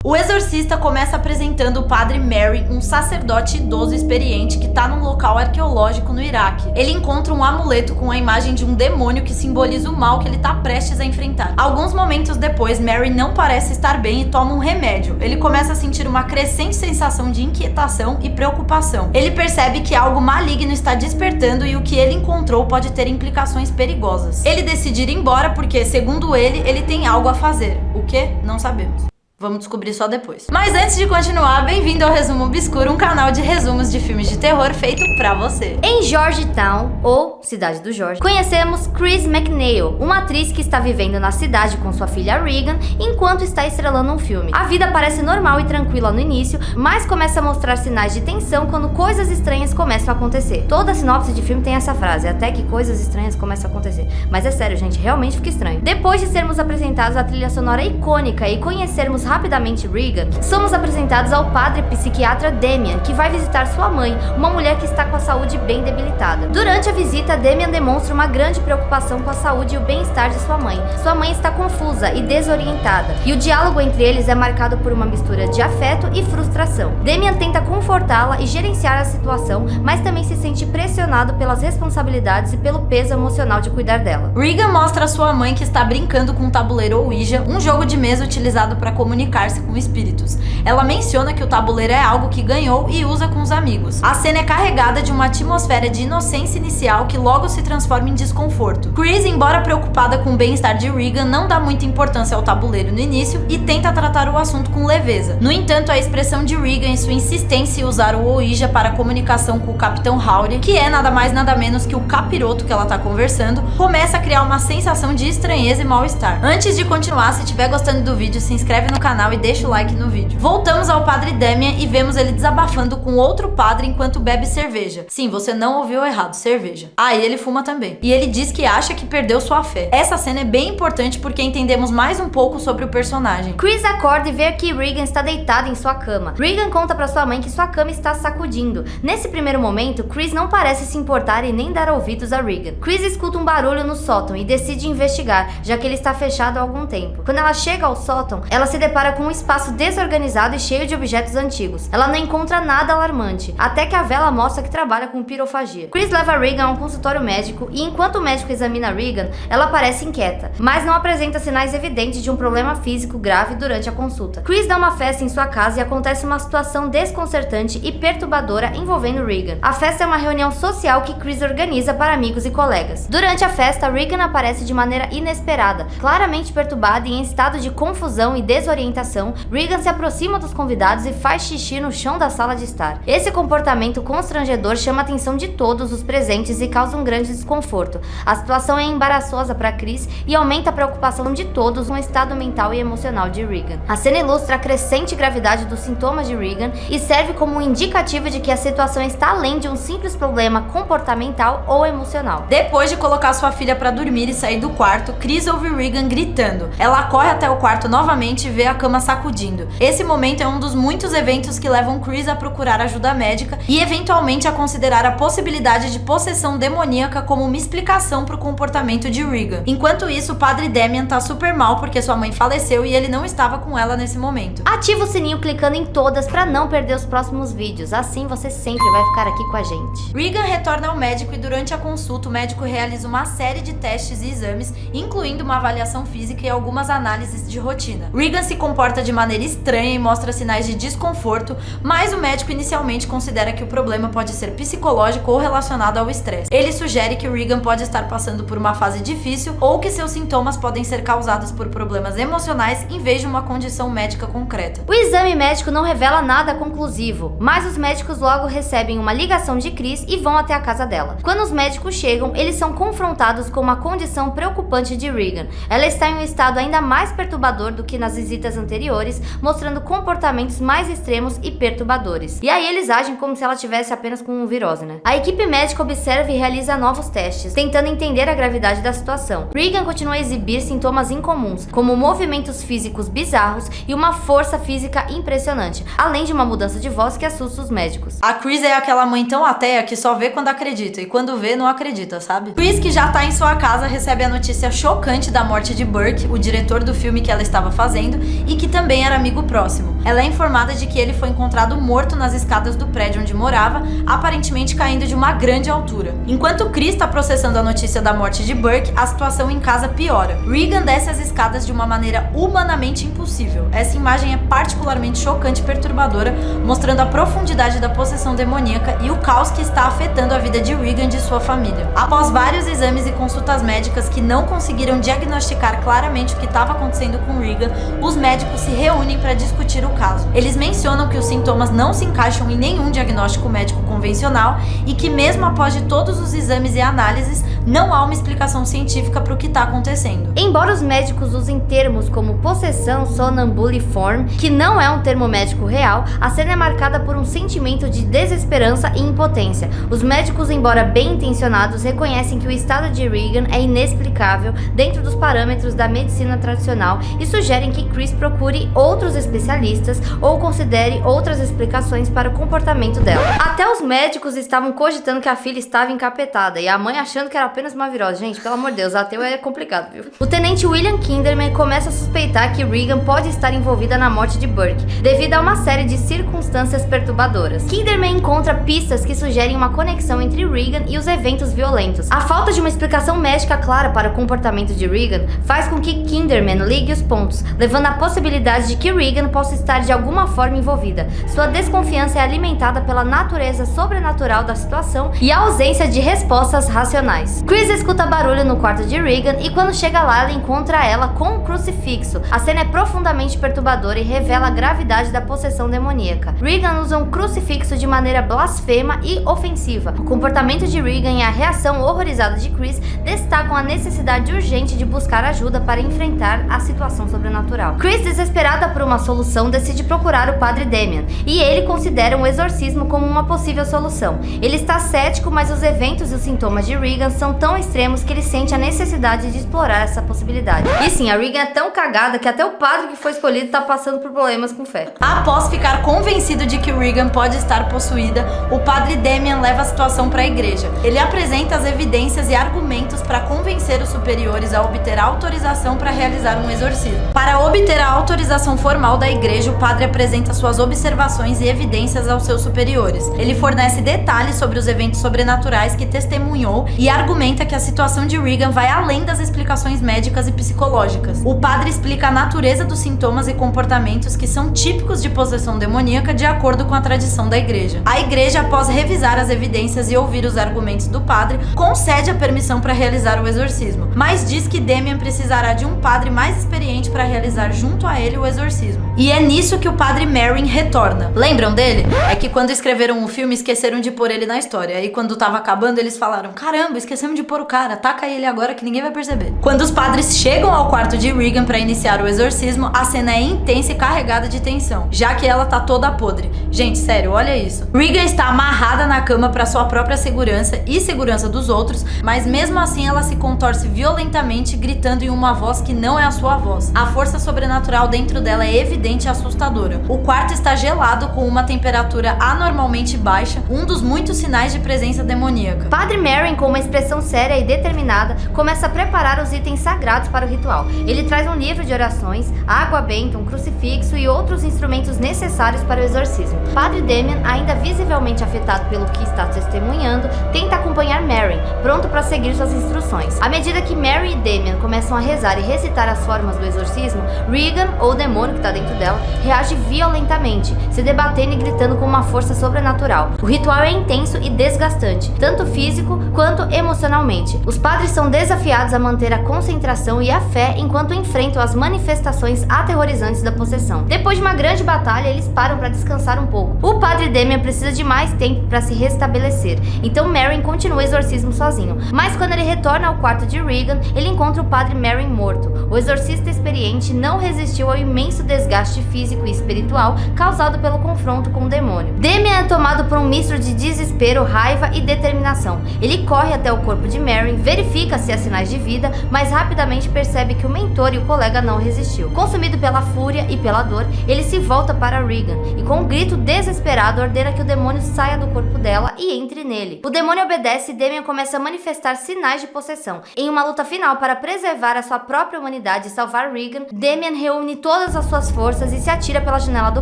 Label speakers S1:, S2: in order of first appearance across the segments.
S1: O exorcista começa apresentando o padre Mary, um sacerdote idoso experiente que tá num local arqueológico no Iraque. Ele encontra um amuleto com a imagem de um demônio que simboliza o mal que ele tá prestes a enfrentar. Alguns momentos depois, Mary não parece estar bem e toma um remédio. Ele começa a sentir uma crescente sensação de inquietação e preocupação. Ele percebe que algo maligno está despertando e o que ele encontrou pode ter implicações perigosas. Ele decide ir embora porque, segundo ele tem algo a fazer. O que? Não sabemos. Vamos descobrir só depois. Mas antes de continuar, bem-vindo ao Resumo Obscuro, um canal de resumos de filmes de terror feito pra você.
S2: Em Georgetown, ou Cidade do Jorge, conhecemos Chris McNeil, uma atriz que está vivendo na cidade com sua filha Regan, enquanto está estrelando um filme. A vida parece normal e tranquila no início, mas começa a mostrar sinais de tensão quando coisas estranhas começam a acontecer. Toda sinopse de filme tem essa frase, até que coisas estranhas começam a acontecer. Mas é sério, gente, realmente fica estranho. Depois de sermos apresentados à trilha sonora icônica e conhecermos rapidamente Regan, somos apresentados ao padre psiquiatra Damian, que vai visitar sua mãe, uma mulher que está com a saúde bem debilitada. Durante a visita, Damian demonstra uma grande preocupação com a saúde e o bem-estar de sua mãe. Sua mãe está confusa e desorientada, e o diálogo entre eles é marcado por uma mistura de afeto e frustração. Damian tenta confortá-la e gerenciar a situação, mas também se sente pressionado pelas responsabilidades e pelo peso emocional de cuidar dela.
S1: Regan mostra a sua mãe que está brincando com o tabuleiro Ouija, um jogo de mesa utilizado para comunicar-se com espíritos. Ela menciona que o tabuleiro é algo que ganhou e usa com os amigos. A cena é carregada de uma atmosfera de inocência inicial que logo se transforma em desconforto. Chris, embora preocupada com o bem-estar de Regan, não dá muita importância ao tabuleiro no início e tenta tratar o assunto com leveza. No entanto, a expressão de Regan e sua insistência em usar o Ouija para a comunicação com o Capitão Howdy, que é nada mais nada menos que o capiroto que ela tá conversando, começa a criar uma sensação de estranheza e mal-estar. Antes de continuar, se estiver gostando do vídeo, se inscreve no canal e deixa o like no vídeo. Voltamos ao padre Damian e vemos ele desabafando com outro padre enquanto bebe cerveja. Sim, você não ouviu errado, cerveja. Ah, e ele fuma também. E ele diz que acha que perdeu sua fé. Essa cena é bem importante porque entendemos mais um pouco sobre o personagem.
S2: Chris acorda e vê que Regan está deitada em sua cama. Regan conta para sua mãe que sua cama está sacudindo. Nesse primeiro momento, Chris não parece se importar e nem dar ouvidos a Regan. Chris escuta um barulho no sótão e decide investigar, já que ele está fechado há algum tempo. Quando ela chega ao sótão, ela se depara com um espaço desorganizado e cheio de objetos antigos. Ela não encontra nada alarmante, até que a vela mostra que trabalha com pirofagia. Chris leva Regan a um consultório médico e enquanto o médico examina Regan, ela parece inquieta, mas não apresenta sinais evidentes de um problema físico grave durante a consulta. Chris dá uma festa em sua casa e acontece uma situação desconcertante e perturbadora envolvendo Regan. A festa é uma reunião social que Chris organiza para amigos e colegas. Durante a festa, Regan aparece de maneira inesperada, claramente perturbada e em estado de confusão e desorientação. Regan se aproxima dos convidados e faz xixi no chão da sala de estar. Esse comportamento constrangedor chama a atenção de todos os presentes e causa um grande desconforto. A situação é embaraçosa para Chris e aumenta a preocupação de todos com o estado mental e emocional de Regan. A cena ilustra a crescente gravidade dos sintomas de Regan e serve como um indicativo de que a situação está além de um simples problema comportamental ou emocional.
S1: Depois de colocar sua filha para dormir e sair do quarto, Chris ouve Regan gritando. Ela corre até o quarto novamente e vê a cama sacudindo. Esse momento é um dos muitos eventos que levam Chris a procurar ajuda médica e eventualmente a considerar a possibilidade de possessão demoníaca como uma explicação para o comportamento de Regan. Enquanto isso, o padre Damian tá super mal porque sua mãe faleceu e ele não estava com ela nesse momento.
S2: Ativa o sininho clicando em todas para não perder os próximos vídeos, assim você sempre vai ficar aqui com a gente.
S1: Regan retorna ao médico e durante a consulta o médico realiza uma série de testes e exames, incluindo uma avaliação física e algumas análises de rotina. Regan se comporta de maneira estranha e mostra sinais de desconforto, mas o médico inicialmente considera que o problema pode ser psicológico ou relacionado ao estresse. Ele sugere que Regan pode estar passando por uma fase difícil ou que seus sintomas podem ser causados por problemas emocionais em vez de uma condição médica concreta.
S2: O exame médico não revela nada conclusivo, mas os médicos logo recebem uma ligação de Chris e vão até a casa dela. Quando os médicos chegam, eles são confrontados com uma condição preocupante de Regan. Ela está em um estado ainda mais perturbador do que nas visitas anteriores, mostrando comportamentos mais extremos e perturbadores. E aí eles agem como se ela tivesse apenas com virose, né? A equipe médica observa e realiza novos testes, tentando entender a gravidade da situação. Regan continua a exibir sintomas incomuns, como movimentos físicos bizarros e uma força física impressionante, além de uma mudança de voz que assusta os médicos.
S1: A Chris é aquela mãe tão ateia que só vê quando acredita, e quando vê, não acredita, sabe? Chris, que já tá em sua casa, recebe a notícia chocante da morte de Burke, o diretor do filme que ela estava fazendo, e que também era amigo próximo. ela é informada de que ele foi encontrado morto nas escadas do prédio onde morava, aparentemente caindo de uma grande altura. Enquanto Chris está processando a notícia da morte de Burke, a situação em casa piora. Regan desce as escadas de uma maneira humanamente impossível. Essa imagem é particularmente chocante e perturbadora, mostrando a profundidade da possessão demoníaca e o caos que está afetando a vida de Regan e de sua família. Após vários exames e consultas médicas que não conseguiram diagnosticar claramente o que estava acontecendo com Regan, os médicos se reúnem para discutir o caso. Eles mencionam que os sintomas não se encaixam em nenhum diagnóstico médico convencional e que mesmo após de todos os exames e análises, não há uma explicação científica para o que está acontecendo.
S2: Embora os médicos usem termos como possessão sonambuliforme, que não é um termo médico real, a cena é marcada por um sentimento de desesperança e impotência. Os médicos, embora bem intencionados, reconhecem que o estado de Regan é inexplicável dentro dos parâmetros da medicina tradicional e sugerem que Chris procure outros especialistas ou considere outras explicações para o comportamento dela. Até os médicos estavam cogitando que a filha estava encapetada e a mãe achando que era apenas uma virose. Gente, pelo amor de Deus, ateu é complicado, viu? O tenente William Kinderman começa a suspeitar que Regan pode estar envolvida na morte de Burke, devido a uma série de circunstâncias perturbadoras. Kinderman encontra pistas que sugerem uma conexão entre Regan e os eventos violentos. A falta de uma explicação médica clara para o comportamento de Regan faz com que Kinderman ligue os pontos, levando à possibilidade de que Regan possa estar de alguma forma envolvida. Sua desconfiança é alimentada pela natureza sobrenatural da situação e a ausência de respostas racionais. Chris escuta barulho no quarto de Regan e quando chega lá, ela encontra ela com um crucifixo. A cena é profundamente perturbadora e revela a gravidade da possessão demoníaca. Regan usa um crucifixo de maneira blasfema e ofensiva. O comportamento de Regan e a reação horrorizada de Chris destacam a necessidade urgente de buscar ajuda para enfrentar a situação sobrenatural. Chris, desesperada por uma solução, decide procurar o padre Damien, e ele considera um exorcismo como uma possível solução. Ele está cético, mas os eventos e os sintomas de Regan são tão extremos que ele sente a necessidade de explorar essa possibilidade. E sim, a Regan é tão cagada que até o padre que foi escolhido está passando por problemas com fé.
S1: Após ficar convencido de que Regan pode estar possuída, o padre Damien leva a situação para a igreja. Ele apresenta as evidências e argumentos para convencer os superiores a obter a autorização para realizar um exorcismo. Para obter a autorização formal da igreja, o padre apresenta suas observações e evidências aos seus superiores. Ele fornece detalhes sobre os eventos sobrenaturais que testemunhou e argumenta que a situação de Regan vai além das explicações médicas e psicológicas. O padre explica a natureza dos sintomas e comportamentos que são típicos de possessão demoníaca de acordo com a tradição da igreja. A igreja, após revisar as evidências e ouvir os argumentos do padre, concede a permissão para realizar o exorcismo, mas diz que Damien precisará de um padre mais experiente para realizar junto a ele o exorcismo. E é nisso que o padre Merrin retorna. Lembram dele? É que quando escreveram o filme esqueceram de pôr ele na história. Aí quando tava acabando eles falaram: caramba, esquecemos de pôr o cara, taca ele agora que ninguém vai perceber. Quando os padres chegam ao quarto de Regan para iniciar o exorcismo, a cena é intensa e carregada de tensão, já que ela tá toda podre. Gente, sério, olha isso. Regan está amarrada na cama para sua própria segurança e segurança dos outros, mas mesmo assim ela se contorce violentamente, gritando em uma voz que não é a sua voz. A força sobrenatural dentro dela é evidente e assustadora. O quarto está gelado com uma temperatura anormalmente baixa, um dos muitos sinais de presença demoníaca.
S2: Padre Merrin, com uma expressão séria e determinada, começa a preparar os itens sagrados para o ritual. Ele traz um livro de orações, água benta, um crucifixo e outros instrumentos necessários para o exorcismo. Padre Damien, ainda visivelmente afetado pelo que está testemunhando, tenta acompanhar Merrin, pronto para seguir suas instruções. À medida que Mary e Damien começam a rezar e recitar as formas do exorcismo, Regan, ou o demônio que está dentro dela, reage violentamente, se debatendo e gritando com uma força sobrenatural. O ritual é intenso e desgastante, tanto físico quanto emocionalmente. Os padres são desafiados a manter a concentração e a fé enquanto enfrentam as manifestações aterrorizantes da possessão. Depois de uma grande batalha, eles param para descansar um pouco. O padre Damien precisa de mais tempo para se restabelecer, então Merrin continua o exorcismo sozinho. Mas quando ele retorna ao quarto de Regan, ele encontra o padre Merrin morto. O exorcista experiente não resistiu ao imenso desgaste físico e espiritual causado pelo confronto com o demônio. Damien é tomado por um misto de desespero, raiva e determinação. Ele corre até o corpo corpo de Mary, verifica se há sinais de vida, mas rapidamente percebe que o mentor e o colega não resistiu. Consumido pela fúria e pela dor, ele se volta para Regan e com um grito desesperado ordena que o demônio saia do corpo dela e entre nele. O demônio obedece e Damien começa a manifestar sinais de possessão. Em uma luta final para preservar a sua própria humanidade e salvar Regan, Damien reúne todas as suas forças e se atira pela janela do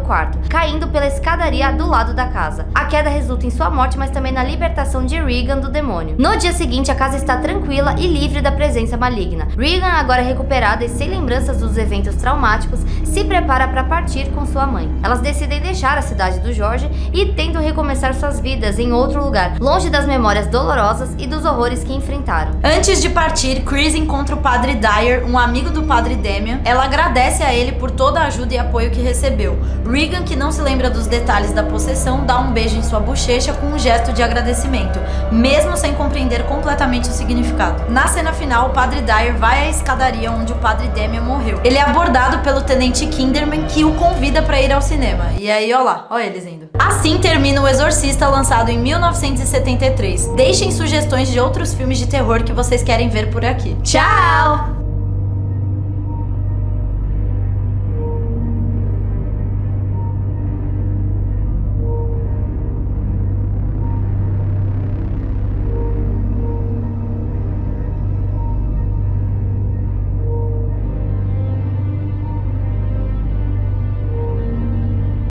S2: quarto, caindo pela escadaria do lado da casa. A queda resulta em sua morte, mas também na libertação de Regan do demônio. No dia seguinte, a casa está tranquila e livre da presença maligna. Regan, agora recuperada e sem lembranças dos eventos traumáticos, se prepara para partir com sua mãe. Elas decidem deixar a cidade do George e tentam recomeçar suas vidas em outro lugar, longe das memórias dolorosas e dos horrores que enfrentaram.
S1: Antes de partir, Chris encontra o Padre Dyer, um amigo do Padre Damien. Ela agradece a ele por toda a ajuda e apoio que recebeu. Regan, que não se lembra dos detalhes da possessão, dá um beijo em sua bochecha com um gesto de agradecimento, mesmo sem compreender completamente o significado. Na cena final, o Padre Dyer vai à escadaria onde o Padre Damien morreu. Ele é abordado pelo Tenente Kinderman, que o convida para ir ao cinema. E aí, ó lá, ó eles indo. Assim termina O Exorcista, lançado em 1973. Deixem sugestões de outros filmes de terror que vocês querem ver por aqui. Tchau!